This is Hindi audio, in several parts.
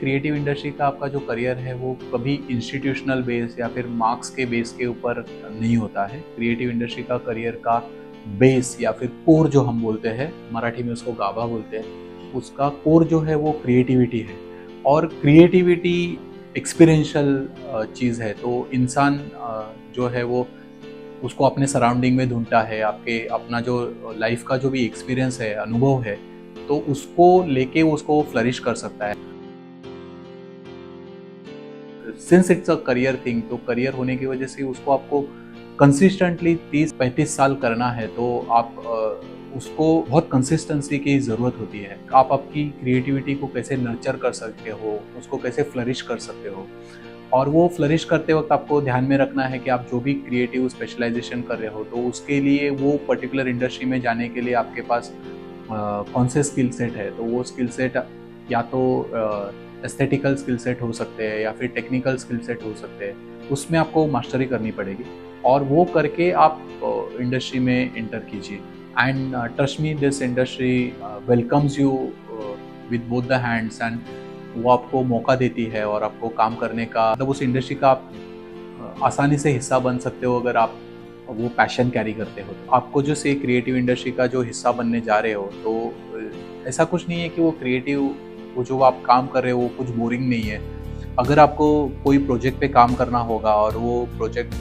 क्रिएटिव इंडस्ट्री का आपका जो करियर है वो कभी इंस्टीट्यूशनल बेस या फिर मार्क्स के बेस के ऊपर नहीं होता है। क्रिएटिव इंडस्ट्री का करियर का बेस या फिर कोर जो हम बोलते हैं, मराठी में उसको गाभा बोलते हैं, उसका कोर जो है वो क्रिएटिविटी है। और क्रिएटिविटी एक्सपीरियंशियल चीज़ है, तो इंसान जो है वो उसको अपने सराउंडिंग में ढूंढता है। आपके अपना जो लाइफ का जो भी एक्सपीरियंस है, अनुभव है, तो उसको लेके उसको फ्लरिश कर सकता है। Since it's a career thing, तो करियर होने की वजह से उसको आपको कंसिस्टेंटली 30-35 साल करना है, तो आप उसको बहुत कंसिस्टेंसी की ज़रूरत होती है। आप आपकी क्रिएटिविटी को कैसे नर्चर कर सकते हो, उसको कैसे फ्लरिश कर सकते हो। और वो फ्लरिश करते वक्त आपको ध्यान में रखना है कि आप जो भी क्रिएटिव स्पेशलाइजेशन कर रहे हो, तो उसके लिए वो पर्टिकुलर इंडस्ट्री में जाने के लिए आपके पास कौन से स्किल सेट है। तो वो स्किल सेट या तो एस्थेटिकल स्किल सेट हो सकते हैं या फिर टेक्निकल स्किल सेट हो सकते हैं, उसमें आपको मास्टरी करनी पड़ेगी और वो करके आप इंडस्ट्री में इंटर कीजिए। And trust me, this industry welcomes you with both the hands, and वो आपको मौका देती है और आपको काम करने का, मतलब उस इंडस्ट्री का आप आसानी से हिस्सा बन सकते हो अगर आप वो पैशन कैरी करते हो। तो आपको जो से क्रिएटिव इंडस्ट्री का जो हिस्सा बनने जा रहे हो, तो ऐसा कुछ नहीं है कि वो क्रिएटिव, वो जो आप काम कर रहे हो वो कुछ बोरिंग नहीं है। अगर आपको कोई प्रोजेक्ट पे काम करना होगा और वो प्रोजेक्ट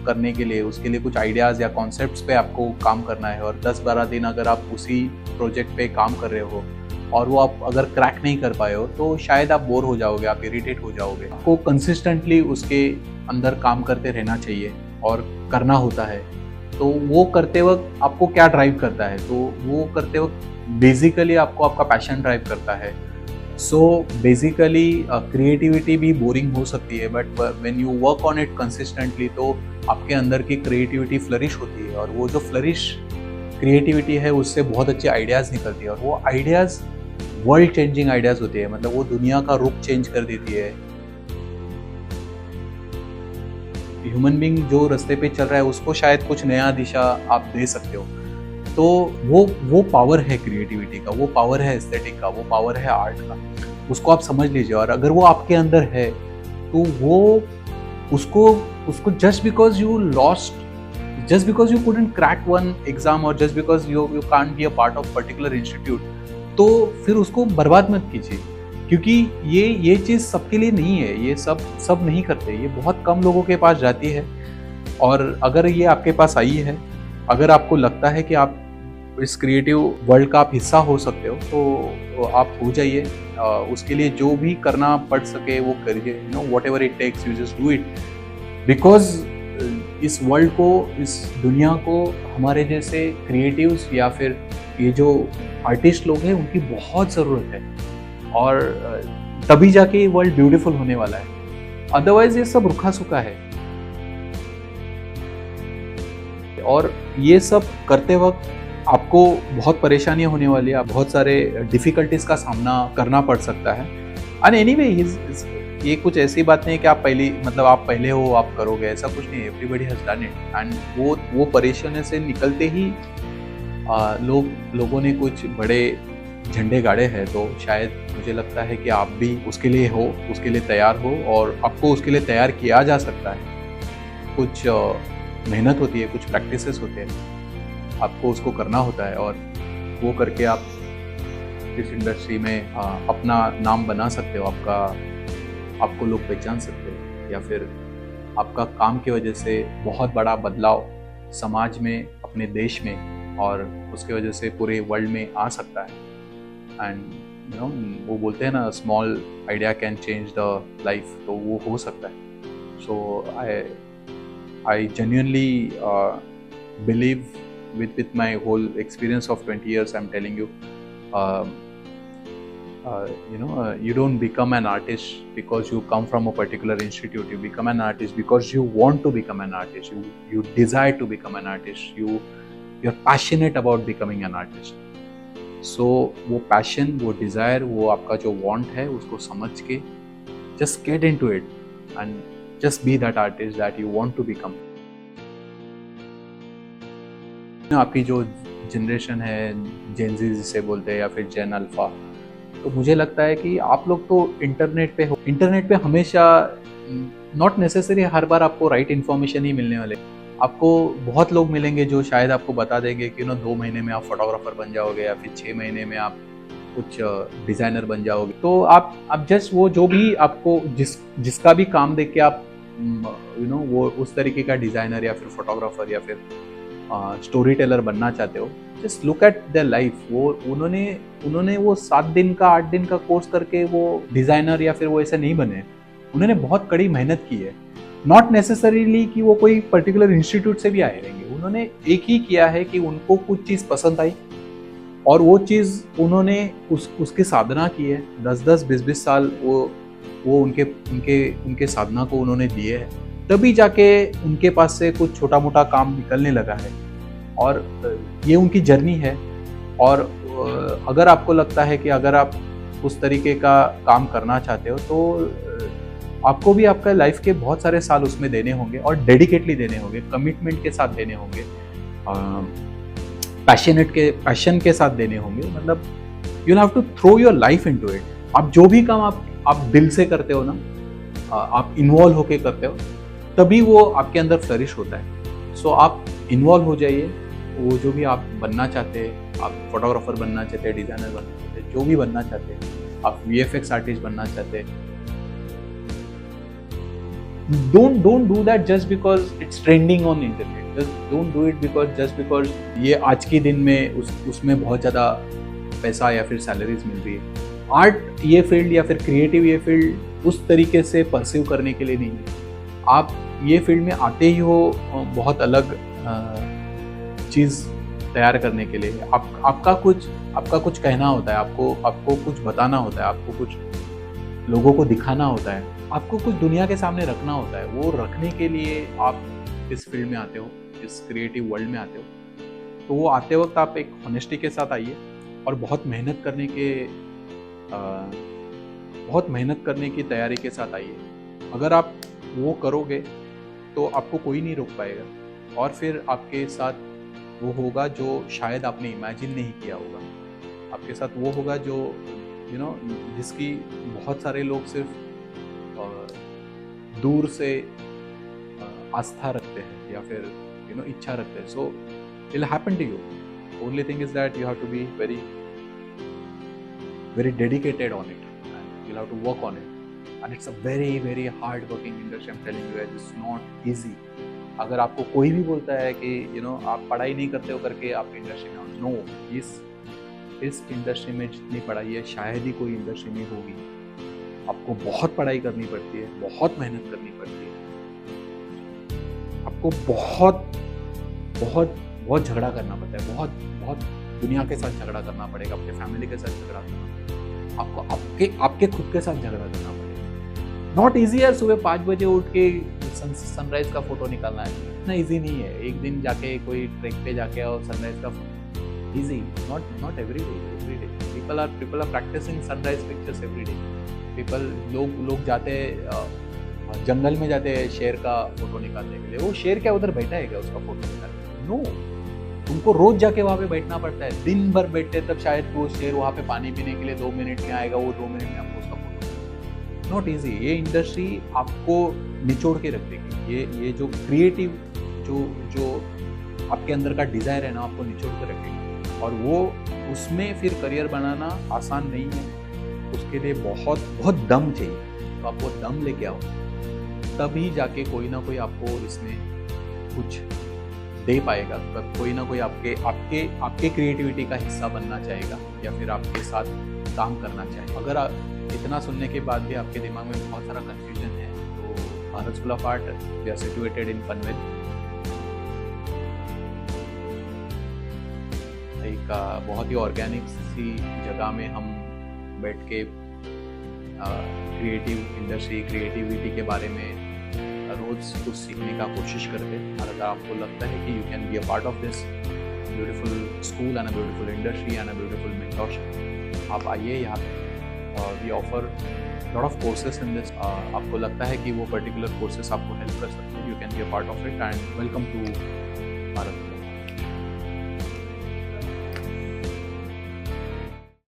करने के लिए, उसके लिए कुछ आइडियाज़ या कॉन्सेप्ट्स पे आपको काम करना है, और 10-12 दिन अगर आप उसी प्रोजेक्ट पे काम कर रहे हो और वो आप अगर क्रैक नहीं कर पाए हो, तो शायद आप बोर हो जाओगे, आप इरिटेट हो जाओगे। आपको कंसिस्टेंटली उसके अंदर काम करते रहना चाहिए और करना होता है। तो वो करते वक्त आपको क्या ड्राइव करता है, तो वो करते वक्त बेसिकली आपको आपका पैशन ड्राइव करता है। सो बेसिकली क्रिएटिविटी भी बोरिंग हो सकती है, but when you work on it consistently, तो आपके अंदर की क्रिएटिविटी फ्लरिश होती है, और वो जो फ्लरिश क्रिएटिविटी है उससे बहुत अच्छे आइडियाज़ निकलती है, और वो आइडियाज़ वर्ल्ड चेंजिंग आइडियाज़ होती है, मतलब वो दुनिया का रुख चेंज कर देती है। ह्यूमन बीइंग जो रास्ते पे चल रहा है उसको शायद कुछ नया दिशा आप दे सकते हो। तो वो पावर है क्रिएटिविटी का, वो पावर है एस्थेटिक का, वो पावर है आर्ट का। उसको आप समझ लीजिए, और अगर वो आपके अंदर है, तो वो उसको उसको just because you couldn't crack one exam, और just because you can't be a part of particular institute, तो फिर उसको बर्बाद मत कीजिए। क्योंकि ये चीज़ सबके लिए नहीं है, ये सब नहीं करते, ये बहुत कम लोगों के पास जाती है। और अगर ये आपके पास आई है, अगर आपको लगता है कि आप इस क्रिएटिव वर्ल्ड का आप हिस्सा हो सकते हो, तो आप हो जाइए। उसके लिए जो भी करना पड़ सके वो करिए, you know, whatever it takes, you just do it. Because इस वर्ल्ड को, इस दुनिया को हमारे जैसे क्रिएटिव्स या फिर ये जो आर्टिस्ट लोग हैं उनकी बहुत ज़रूरत है, और तभी जाके ये वर्ल्ड ब्यूटीफुल होने वाला है। अदरवाइज ये सब रुखा-सूखा है। और ये सब करते वक्त आपको बहुत परेशानियाँ होने वाली है, आप बहुत सारे डिफ़िकल्टीज़ का सामना करना पड़ सकता है। एंड एनीवे, ये कुछ ऐसी बात नहीं है कि आप पहले हो, आप करोगे, ऐसा कुछ नहीं है। Everybody has done it, and वो परेशानी से निकलते ही लोगों ने कुछ बड़े झंडे गाड़े हैं। तो शायद मुझे लगता है कि आप भी उसके लिए हो, उसके लिए तैयार हो, और आपको उसके लिए तैयार किया जा सकता है। कुछ मेहनत होती है, कुछ प्रैक्टिसेस होते हैं, आपको उसको करना होता है, और वो करके आप इस इंडस्ट्री में अपना नाम बना सकते हो। आपको लोग पहचान सकते हो, या फिर आपका काम की वजह से बहुत बड़ा बदलाव समाज में, अपने देश में, और उसकी वजह से पूरे वर्ल्ड में आ सकता है। एंड यू नो, वो बोलते हैं ना, small idea can change the life, तो वो हो सकता है। सो I genuinely believe, with my whole experience of 20 years, I'm telling you, you don't become an artist because you come from a particular institute. You become an artist because you want to become an artist. You desire to become an artist. You're passionate about becoming an artist. So वो passion, वो desire, वो आपका जो want है, उसको समझ के just get into it and just be that artist that you want to become. आपकी जो जनरेशन है, जेन ज़ी जिसे बोलते हैं, या फिर जेन अल्फा, तो मुझे लगता है कि आप लोग तो इंटरनेट पे हो, इंटरनेट पे हमेशा नॉट नेसेसरी हर बार आपको राइट इन्फॉर्मेशन ही मिलने वाले। आपको बहुत लोग मिलेंगे जो शायद आपको बता देंगे कि 2 महीने में आप फोटोग्राफर बन जाओगे या फिर 6 महीने में आप कुछ डिज़ाइनर बन जाओगे। तो आप जस्ट वो जो भी आपको जिसका भी काम देख के आप वो उस तरीके का डिज़ाइनर या फिर फोटोग्राफर या फिर स्टोरी टेलर बनना चाहते हो, just look at their life. वो उन्होंने वो 7 दिन का 8 दिन का कोर्स करके वो डिज़ाइनर या फिर वो ऐसे नहीं बने। उन्होंने बहुत कड़ी मेहनत की है। नॉट नेसेसरीली कि वो कोई पर्टिकुलर इंस्टीट्यूट से भी आए रहेंगे। उन्होंने एक ही किया है कि उनको कुछ चीज़ पसंद आई और वो चीज़ उन्होंने उसकी साधना की है। 10-10, 20-20 साल वो उनके साधना को उन्होंने दिए है, तभी जाके उनके पास से कुछ छोटा मोटा काम निकलने लगा है। और ये उनकी जर्नी है। और अगर आपको लगता है कि अगर आप उस तरीके का काम करना चाहते हो तो आपको भी आपका लाइफ के बहुत सारे साल उसमें देने होंगे और डेडिकेटली देने होंगे, कमिटमेंट के साथ देने होंगे, पैशन के साथ देने होंगे। मतलब you have to throw your life into it. आप जो भी काम आप दिल से करते हो ना, आप इन्वॉल्व होके करते हो, तभी वो आपके अंदर फ्लरिश होता है। सो आप इन्वॉल्व हो जाइए। वो जो भी आप बनना चाहते हैं, आप फोटोग्राफर बनना चाहते हैं, डिज़ाइनर बनना चाहते हैं, जो भी बनना चाहते हैं, आप VFX आर्टिस्ट बनना चाहते हैं, don't do that just because it's trending on internet. Just don't do it just because ये आज के दिन में उसमें बहुत ज़्यादा पैसा या फिर सैलरीज मिल रही है। आर्ट ये फील्ड या फिर क्रिएटिव ये फील्ड उस तरीके से परस्यू करने के लिए नहीं है। आप ये फील्ड में आते ही हो बहुत अलग चीज़ तैयार करने के लिए। आपका कुछ कहना होता है, आपको कुछ बताना होता है, आपको कुछ लोगों को दिखाना होता है, आपको कुछ दुनिया के सामने रखना होता है। वो रखने के लिए आप इस फील्ड में आते हो, इस क्रिएटिव वर्ल्ड में आते हो। तो वो आते वक्त आप एक ऑनेस्टी के साथ आइए और बहुत मेहनत करने की तैयारी के साथ आइए। अगर आप वो करोगे तो आपको कोई नहीं रोक पाएगा और फिर आपके साथ वो होगा जो शायद आपने इमेजिन नहीं किया होगा। आपके साथ वो होगा जो जिसकी बहुत सारे लोग सिर्फ दूर से आस्था रखते हैं या फिर इच्छा रखते हैं। So it will happen to you. Only thing is that you have to be very dedicated on it and you'll have to work on it, and it's a very hard working industry. I'm telling you guys, it's not easy. अगर आपको कोई भी बोलता है कि आप पढ़ाई नहीं करते हो करके आप इंडस्ट्री में आओ, नो, इस इंडस्ट्री में जितनी पढ़ाई है शायद ही कोई इंडस्ट्री में होगी। आपको बहुत पढ़ाई करनी पड़ती है, बहुत मेहनत करनी पड़ती है, आपको बहुत झगड़ा करना पड़ता है, बहुत दुनिया के साथ झगड़ा करना पड़ेगा, अपने फैमिली के साथ झगड़ा करना पड़ेगा, आपको आपके खुद के साथ झगड़ा करना पड़ेगा। नॉट ईजी है सुबह 5 बजे उठ के सनराइज का फोटो निकालना है, इतना ईजी नहीं है। एक दिन जाके कोई ट्रेक पे जाके और सनराइज का easy, not every day. People are practising sunrise pictures every day. लोग जाते जंगल में जाते हैं शेर का फोटो निकालने के लिए। वो शेर क्या उधर बैठा है क्या उसका फोटो निकालने? नो, उनको रोज जाके वहाँ पे बैठना पड़ता है, दिन भर बैठते तब शायद वो शेर वहाँ पे पानी पीने के लिए 2 मिनट में आएगा, वो 2 मिनट में आपको उसका फोटो। Not easy. ये इंडस्ट्री आपको निचोड़ के रख देगी। ये जो क्रिएटिव जो आपके अंदर का डिजायर है ना, आपको निचोड़ के रखेगी। और वो उसमें फिर करियर बनाना आसान नहीं है, उसके लिए बहुत दम चाहिए। तो आप वो दम लेके आओ, तभी जाके कोई ना कोई आपको इसमें कुछ दे पाएगा। तब कोई ना कोई आपके क्रिएटिविटी का हिस्सा बनना चाहेगा या फिर आपके साथ काम करना चाहेगा। अगर इतना सुनने के बाद भी आपके दिमाग में बहुत सारा कंफ्यूजन है, तो Bharat school of art, we are situated in Panvel. एक बहुत ही ऑर्गेनिक सी जगह में हम बैठ के क्रिएटिव इंडस्ट्री, क्रिएटिविटी के बारे में रोज कुछ सीखने का कोशिश करते हैं। और अगर आपको लगता है कि you can be a part of this beautiful school and a beautiful industry and a beautiful mentorship, आप आइए यहाँ पे। We offer lot of courses in this. आपको लगता है कि वो पर्टिकुलर कोर्सेस आपको हेल्प कर सकते हैं, you can be a part of it and welcome to